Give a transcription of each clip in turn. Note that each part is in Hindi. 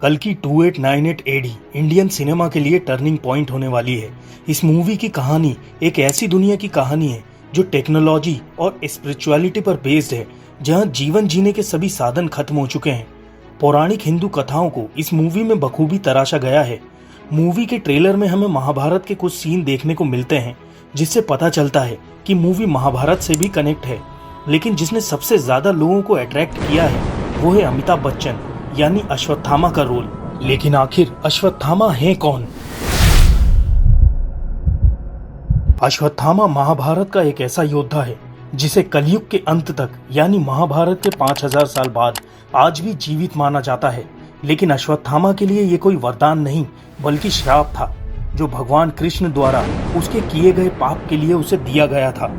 कल्कि 2898 एडी इंडियन सिनेमा के लिए टर्निंग पॉइंट होने वाली है। इस मूवी की कहानी एक ऐसी दुनिया की कहानी है जो टेक्नोलॉजी और स्पिरिचुअलिटी पर बेस्ड है, जहां जीवन जीने के सभी साधन खत्म हो चुके हैं। पौराणिक हिंदू कथाओं को इस मूवी में बखूबी तराशा गया है। मूवी के ट्रेलर में हमें महाभारत के कुछ सीन देखने को मिलते हैं, जिससे पता चलता है कि मूवी महाभारत से भी कनेक्ट है। लेकिन जिसने सबसे ज्यादा लोगों को अट्रैक्ट किया है वो है अमिताभ बच्चन यानी अश्वत्थामा का रोल। लेकिन आखिर अश्वत्थामा है कौन? अश्वत्थामा महाभारत का एक ऐसा योद्धा है जिसे कलयुग के अंत तक यानी महाभारत के 5000 साल बाद आज भी जीवित माना जाता है। लेकिन अश्वत्थामा के लिए ये कोई वरदान नहीं बल्कि श्राप था, जो भगवान कृष्ण द्वारा उसके किए गए पाप के लिए उसे दिया गया था।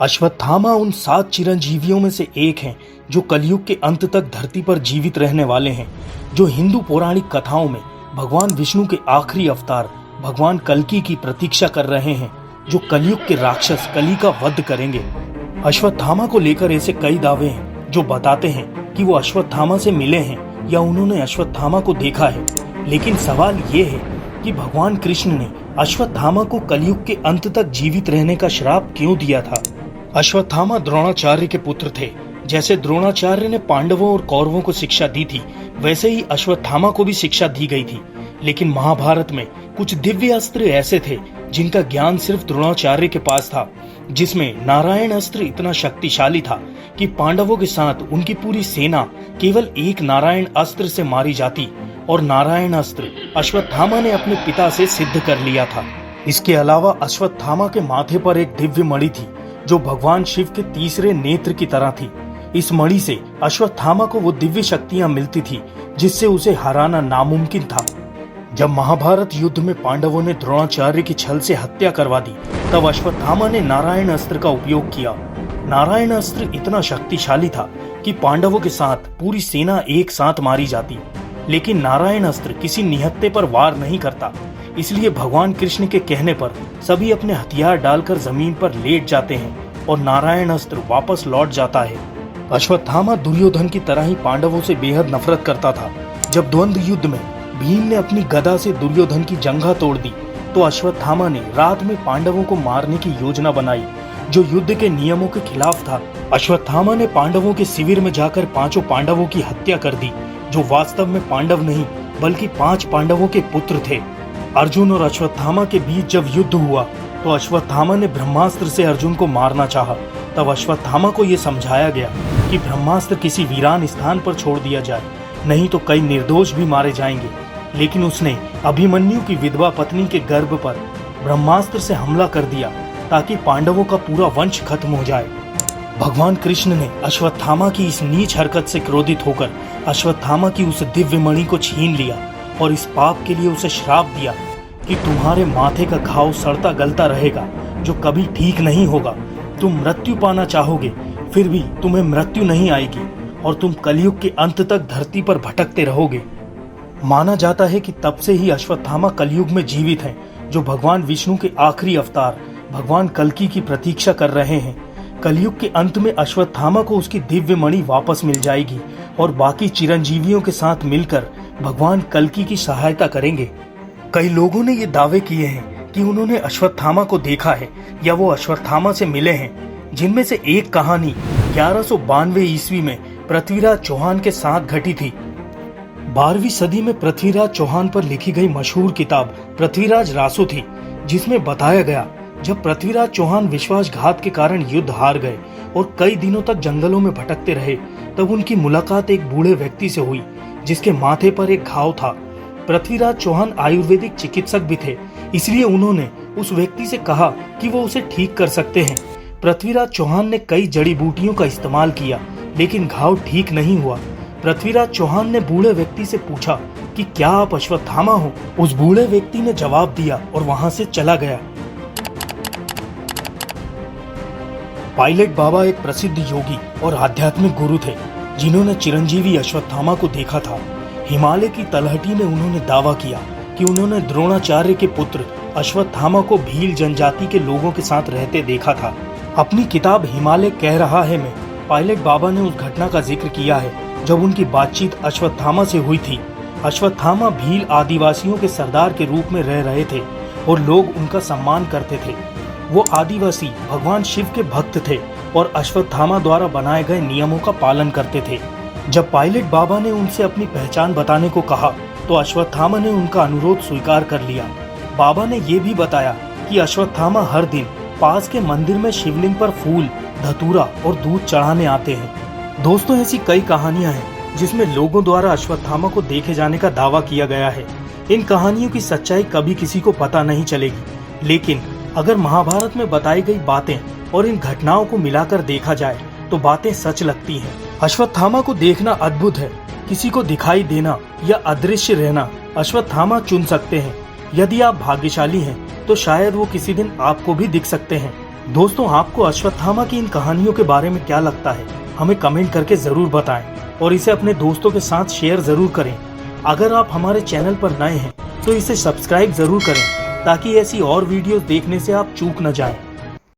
अश्वत्थामा उन 7 चिरंजीवियों में से एक हैं जो कलयुग के अंत तक धरती पर जीवित रहने वाले हैं, जो हिंदू पौराणिक कथाओं में भगवान विष्णु के आखिरी अवतार भगवान कल्कि की प्रतीक्षा कर रहे हैं, जो कलयुग के राक्षस कली का वध करेंगे। अश्वत्थामा को लेकर ऐसे कई दावे हैं जो बताते हैं कि वो अश्वत्थामा से मिले हैं या उन्होंने अश्वत्थामा को देखा है। लेकिन सवाल ये है कि भगवान कृष्ण ने अश्वत्थामा को कलयुग के अंत तक जीवित रहने का श्राप क्यों दिया था? अश्वत्थामा द्रोणाचार्य के पुत्र थे। जैसे द्रोणाचार्य ने पांडवों और कौरवों को शिक्षा दी थी, वैसे ही अश्वत्थामा को भी शिक्षा दी गई थी। लेकिन महाभारत में कुछ दिव्य अस्त्र ऐसे थे जिनका ज्ञान सिर्फ द्रोणाचार्य के पास था, जिसमें नारायण अस्त्र इतना शक्तिशाली था कि पांडवों के साथ उनकी पूरी सेना केवल एक नारायण अस्त्र से मारी जाती, और नारायण अस्त्र अश्वत्थामा ने अपने पिता से सिद्ध कर लिया था। इसके अलावा अश्वत्थामा के माथे पर एक दिव्य मणि थी जो भगवान शिव के तीसरे नेत्र की तरह थी। इस मणि से अश्वत्थामा को वो दिव्य शक्तियां मिलती थी जिससे उसे हराना नामुमकिन था। जब महाभारत युद्ध में पांडवों ने द्रोणाचार्य की छल से हत्या करवा दी, तब अश्वत्थामा ने नारायण अस्त्र का उपयोग किया। नारायण अस्त्र इतना शक्तिशाली था कि पांडवों के साथ पूरी सेना एक साथ मारी जाती। लेकिन नारायण अस्त्र किसी निहत्थे पर वार नहीं करता, इसलिए भगवान कृष्ण के कहने पर सभी अपने हथियार डालकर जमीन पर लेट जाते हैं और नारायण अस्त्र वापस लौट जाता है। अश्वत्थामा दुर्योधन की तरह ही पांडवों से बेहद नफरत करता था। जब द्वंद्व युद्ध में भीम ने अपनी गदा से दुर्योधन की जंघा तोड़ दी, तो अश्वत्थामा ने रात में पांडवों को मारने की योजना बनाई, जो युद्ध के नियमों के खिलाफ था। अश्वत्थामा ने पांडवों के शिविर में जाकर 5 पांडवों की हत्या कर दी, जो वास्तव में पांडव नहीं बल्कि 5 पांडवों के पुत्र थे। अर्जुन और अश्वत्थामा के बीच जब युद्ध हुआ, तो अश्वत्थामा ने ब्रह्मास्त्र से अर्जुन को मारना चाहा। तब अश्वत्थामा को यह समझाया गया कि ब्रह्मास्त्र किसी वीरान स्थान पर छोड़ दिया जाए, नहीं तो कई निर्दोष भी मारे जाएंगे। लेकिन उसने अभिमन्यु की विधवा पत्नी के गर्भ पर ब्रह्मास्त्र से हमला कर दिया ताकि पांडवों का पूरा वंश खत्म हो जाए। भगवान कृष्ण ने अश्वत्थामा की इस नीच हरकत से क्रोधित होकर अश्वत्थामा की उस दिव्य मणि को छीन लिया और इस पाप के लिए उसे श्राप दिया कि तुम्हारे माथे का घाव सड़ता गलता रहेगा, जो कभी ठीक नहीं होगा। तुम मृत्यु पाना चाहोगे, फिर भी तुम्हें मृत्यु नहीं आएगी और तुम कलयुग के अंत तक धरती पर भटकते रहोगे। माना जाता है कि तब से ही अश्वत्थामा कलयुग में जीवित हैं, जो भगवान विष्णु के आखिरी अवतार भगवान कल्कि की प्रतीक्षा कर रहे हैं। कलयुग के अंत में अश्वत्थामा को उसकी दिव्य मणि वापस मिल जाएगी और बाकी चिरंजीवियों के साथ मिलकर भगवान कल्कि की सहायता करेंगे। कई लोगों ने ये दावे किए हैं कि उन्होंने अश्वत्थामा को देखा है या वो अश्वत्थामा से मिले हैं, जिनमें से एक कहानी 1192 ईस्वी में पृथ्वीराज चौहान के साथ घटी थी। 12वीं सदी में पृथ्वीराज चौहान पर लिखी गई मशहूर किताब पृथ्वीराज रासो थी, जिसमें बताया गया जब पृथ्वीराज चौहान विश्वासघात के कारण युद्ध हार गए और कई दिनों तक जंगलों में भटकते रहे, तब उनकी मुलाकात एक बूढ़े व्यक्ति से हुई जिसके माथे पर एक घाव था। पृथ्वीराज चौहान आयुर्वेदिक चिकित्सक भी थे, इसलिए उन्होंने उस व्यक्ति से कहा कि वो उसे ठीक कर सकते हैं। पृथ्वीराज चौहान ने कई जड़ी बूटियों का इस्तेमाल किया, लेकिन घाव ठीक नहीं हुआ। पृथ्वीराज चौहान ने बूढ़े व्यक्ति से पूछा कि क्या आप अश्वत्थामा हो? उस बूढ़े व्यक्ति ने जवाब दिया और वहां से चला गया। पायलट बाबा एक प्रसिद्ध योगी और आध्यात्मिक गुरु थे, जिन्होंने चिरंजीवी अश्वत्थामा को देखा था। हिमालय की तलहटी में उन्होंने दावा किया कि उन्होंने द्रोणाचार्य के पुत्र अश्वत्थामा को भील जनजाति के लोगों के साथ रहते देखा था। अपनी किताब हिमालय कह रहा है में पायलट बाबा ने उस घटना का जिक्र किया है जब उनकी बातचीत अश्वत्थामा से हुई थी। अश्वत्थामा भील आदिवासियों के सरदार के रूप में रह रहे थे और लोग उनका सम्मान करते थे। वो आदिवासी भगवान शिव के भक्त थे और अश्वत्थामा द्वारा बनाए गए नियमों का पालन करते थे। जब पायलट बाबा ने उनसे अपनी पहचान बताने को कहा तो अश्वत्थामा ने उनका अनुरोध स्वीकार कर लिया। बाबा ने ये भी बताया कि अश्वत्थामा हर दिन पास के मंदिर में शिवलिंग पर फूल, धतूरा और दूध चढ़ाने आते हैं। दोस्तों, ऐसी कई कहानियां हैं जिसमें लोगों द्वारा अश्वत्थामा को देखे जाने का दावा किया गया है। इन कहानियों की सच्चाई कभी किसी को पता नहीं चलेगी, लेकिन अगर महाभारत में बताई गई बातें और इन घटनाओं को मिलाकर देखा जाए तो बातें सच लगती हैं। अश्वत्थामा को देखना अद्भुत है। किसी को दिखाई देना या अदृश्य रहना अश्वत्थामा चुन सकते हैं। यदि आप भाग्यशाली हैं तो शायद वो किसी दिन आपको भी दिख सकते हैं। दोस्तों, आपको अश्वत्थामा की इन कहानियों के बारे में क्या लगता है? हमें कमेंट करके जरूर बताएं और इसे अपने दोस्तों के साथ शेयर जरूर करें। अगर आप हमारे चैनल पर नए हैं तो इसे सब्सक्राइब जरूर करें ताकि ऐसी और वीडियोस देखने से आप चूक न जाएं।